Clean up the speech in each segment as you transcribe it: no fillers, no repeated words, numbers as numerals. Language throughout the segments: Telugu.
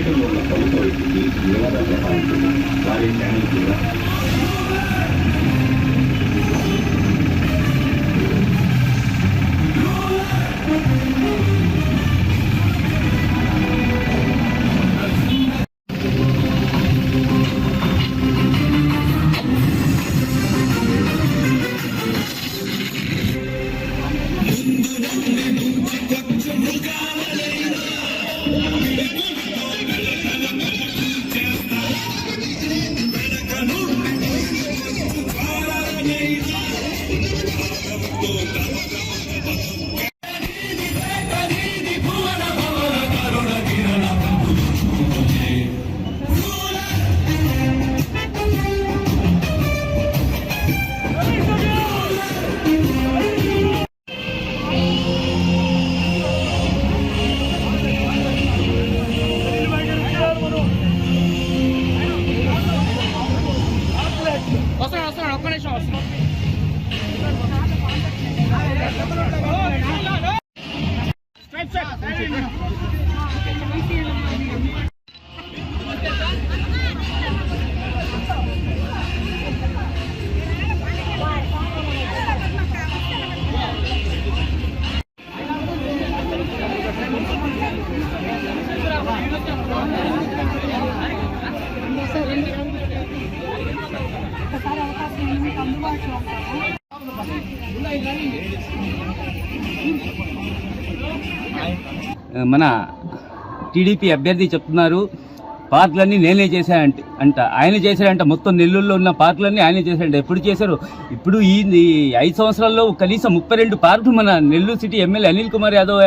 దేశంలో ఉన్న ప్రభుత్వ వ్యక్తికి ఏమైనా చెప్పాలి వారి ఛానల్ కూడా మన టీడీపీ అభ్యర్థి చెప్తున్నారు పార్కులన్నీ నేనే చేశానంట. ఆయన చేశాడంట. మొత్తం నెల్లూరులో ఉన్న పార్కులన్నీ ఆయనే చేశాడంట. ఎప్పుడు చేశారు? ఇప్పుడు ఈ 5 సంవత్సరాల్లో కనీసం 32 పార్కులు మన నెల్లూరు సిటీ ఎమ్మెల్యే అనిల్ కుమార్ యాదవ్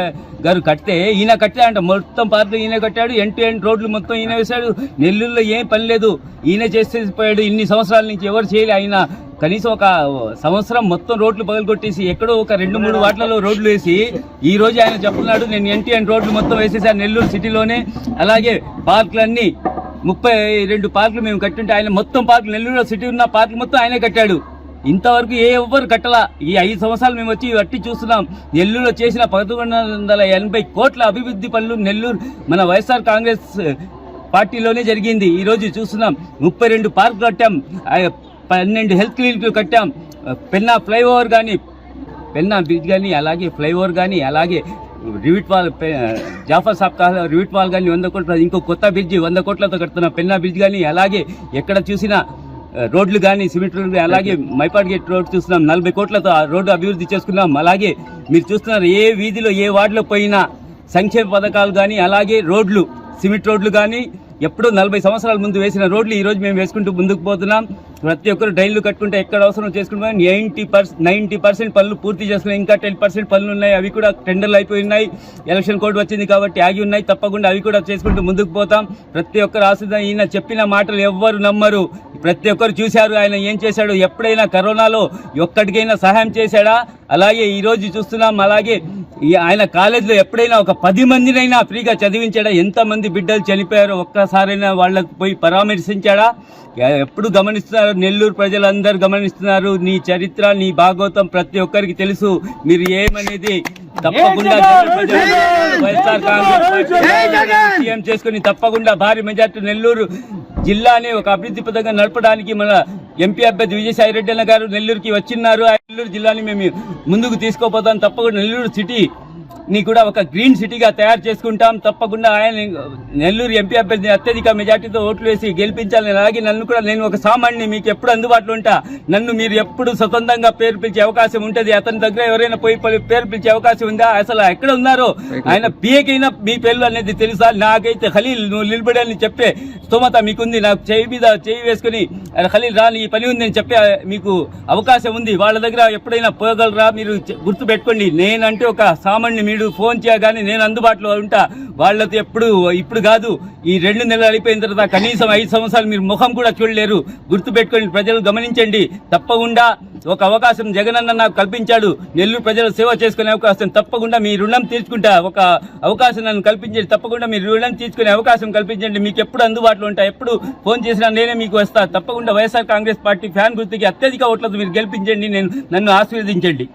గారు కడితే ఈయన కట్టాడంట. మొత్తం పార్కులు ఈయన కట్టాడు. ఎండ్ టు ఎండ్ రోడ్లు మొత్తం ఈయన వేశాడు. నెల్లూరులో ఏం పని లేదు, ఈయన చేసేసిపోయాడు. ఇన్ని సంవత్సరాల నుంచి ఎవరు చేయలే. ఆయన కనీసం ఒక సంవత్సరం మొత్తం రోడ్లు పగలగొట్టేసి ఎక్కడో ఒక 2-3 వాటిలలో రోడ్లు వేసి ఈ రోజు ఆయన చెప్తున్నాడు నేను NTN రోడ్లు మొత్తం వేసేసాను నెల్లూరు సిటీలోనే. అలాగే పార్కులన్నీ 32 పార్కులు మేము కట్టుంటే ఆయన మొత్తం పార్కులు నెల్లూరు సిటీ ఉన్న పార్కులు మొత్తం ఆయనే కట్టాడు. ఇంతవరకు ఎవ్వరు కట్టలా. ఈ 5 సంవత్సరాలు మేము వచ్చి వట్టి చూస్తున్నాం. నెల్లూరులో చేసిన 1180 కోట్ల అభివృద్ధి పనులు నెల్లూరు మన వైఎస్ఆర్ కాంగ్రెస్ పార్టీలోనే జరిగింది. ఈరోజు చూస్తున్నాం 32 పార్కులు కట్టాం, 12 హెల్త్ క్లినిక్లు కట్టాం. పెన్నా ఫ్లైఓవర్ కానీ, పెన్నా బ్రిడ్జ్ కానీ, అలాగే ఫ్లైఓవర్ కానీ, అలాగే రివిట్ వాల్, జాఫర్ సాబ్ రివిట్ వాల్ కానీ 100 కోట్ల, ఇంకో కొత్త బ్రిడ్జ్ 100 కోట్లతో కడుతున్నాం. పెన్నా బ్రిడ్జ్ కానీ, అలాగే ఎక్కడ చూసినా రోడ్లు కానీ, సిమెంట్ రోడ్లు, అలాగే మైపాడ్ గేట్ రోడ్ చూస్తున్నాం 40 కోట్లతో ఆ రోడ్డు అభివృద్ధి చేసుకున్నాం. అలాగే మీరు చూస్తున్నారు ఏ వీధిలో ఏ వార్డులో పోయినా సంక్షేమ పథకాలు కానీ, అలాగే రోడ్లు, సిమెంట్ రోడ్లు కానీ ఎప్పుడో 40 సంవత్సరాల ముందు వేసిన రోడ్లు ఈరోజు మేము వేసుకుంటూ ముందుకు పోతున్నాం. ప్రతి ఒక్కరు డ్రైన్లు కట్టుకుంటే ఎక్కడ అవసరం చేసుకుంటున్నాం. 90% పనులు పూర్తి చేసుకున్నాం. ఇంకా 10% పనులు ఉన్నాయి. అవి కూడా టెండర్లు అయిపోయి ఉన్నాయి. ఎలక్షన్ కోడ్ వచ్చింది కాబట్టి ఆగి ఉన్నాయి. తప్పకుండా అవి కూడా చేసుకుంటూ ముందుకు పోతాం. ప్రతి ఒక్కరు ఆశిద్దాం. ఈయన చెప్పిన మాటలు ఎవ్వరు నమ్మరు. ప్రతి ఒక్కరు చూశారు ఆయన ఏం చేశాడు. ఎప్పుడైనా కరోనాలో ఒక్కడికైనా సహాయం చేశాడా? అలాగే ఈరోజు చూస్తున్నాం. అలాగే ఆయన కాలేజీలో ఎప్పుడైనా ఒక 10 మందినైనా ఫ్రీగా చదివించాడా? ఎంతమంది బిడ్డలు చనిపోయారో ఒక్కసారైనా వాళ్ళకి పోయి పరామర్శించాడా? ఎప్పుడు గమనిస్తున్నారు, నెల్లూరు ప్రజలందరూ గమనిస్తున్నారు. నీ చరిత్ర, నీ భాగవతం ప్రతి ఒక్కరికి తెలుసు. మీరు ఏమనేది తప్పకుండా వైఎస్ఆర్ కాంగ్రెస్ సీఎం చేసుకుని తప్పకుండా భారీ మెజార్టీ నెల్లూరు జిల్లాని ఒక అభివృద్ధి పథంగా నడపడానికి మన ఎంపీ అభ్యర్థి విజయసాయి రెడ్డి అన్న గారు నెల్లూరుకి వచ్చిన్నారు. ఆ నెల్లూరు జిల్లాని మేము ముందుకు తీసుకోపోతాం. తప్పకుండా నెల్లూరు సిటీ ని కూడా ఒక గ్రీన్ సిటీగా తయారు చేసుకుంటాం. తప్పకుండా ఆయన నెల్లూరు ఎంపీ అభ్యర్థిని అత్యధిక మెజార్టీతో ఓట్లు వేసి గెలిపించాలని. అలాగే నన్ను కూడా, నేను ఒక సామాన్యుని, మీకు ఎప్పుడు అందుబాటులో ఉంటా. నన్ను మీరు ఎప్పుడు స్వతంత్రంగా పేరు పిలిచే అవకాశం ఉంటుంది. అతని దగ్గర ఎవరైనా పోయి పేరు పిలిచే అవకాశం ఉందా? అసలు ఎక్కడ ఉన్నారో ఆయన పిఏకైనా మీ పేర్లు అనేది తెలుసా? నాకైతే ఖలీల్ నువ్వు నిలబడాలని చెప్పే స్తోమత మీకుంది. నాకు చేయి మీద చేయి వేసుకుని ఖలీల్ రాని ఈ పని ఉంది అని చెప్పే మీకు అవకాశం ఉంది. వాళ్ళ దగ్గర ఎప్పుడైనా పోగలరా? మీరు గుర్తు పెట్టుకోండి. నేనంటే ఒక సామాన్యుని. మీరు ఫోన్ చేయగానే నేను అందుబాటులో ఉంటా. వాళ్ళతో ఇప్పుడు కాదు, ఈ 2 నెలలు అయిపోయిన తర్వాత కనీసం 5 సంవత్సరాలు మీరు ముఖం కూడా చూడలేరు. గుర్తుపెట్టుకోండి, ప్రజలు గమనించండి. తప్పకుండా ఒక అవకాశం జగనన్న నాకు కల్పించాడు. నెల్లూరు ప్రజలు సేవ చేసుకునే అవకాశం. తప్పకుండా మీ రుణం తీర్చుకుంటా. ఒక అవకాశం నన్ను కల్పించండి. తప్పకుండా మీరు రుణం తీర్చుకునే అవకాశం కల్పించండి. మీకు ఎప్పుడు అందుబాటులో ఉంటా. ఎప్పుడు ఫోన్ చేసినా నేనే మీకు వస్తా. తప్పకుండా వైఎస్ఆర్ కాంగ్రెస్ పార్టీ ఫ్యాన్ గుర్తుకి అత్యధిక ఓట్లతో మీరు గెలిపించండి. నన్ను ఆశీర్వదించండి.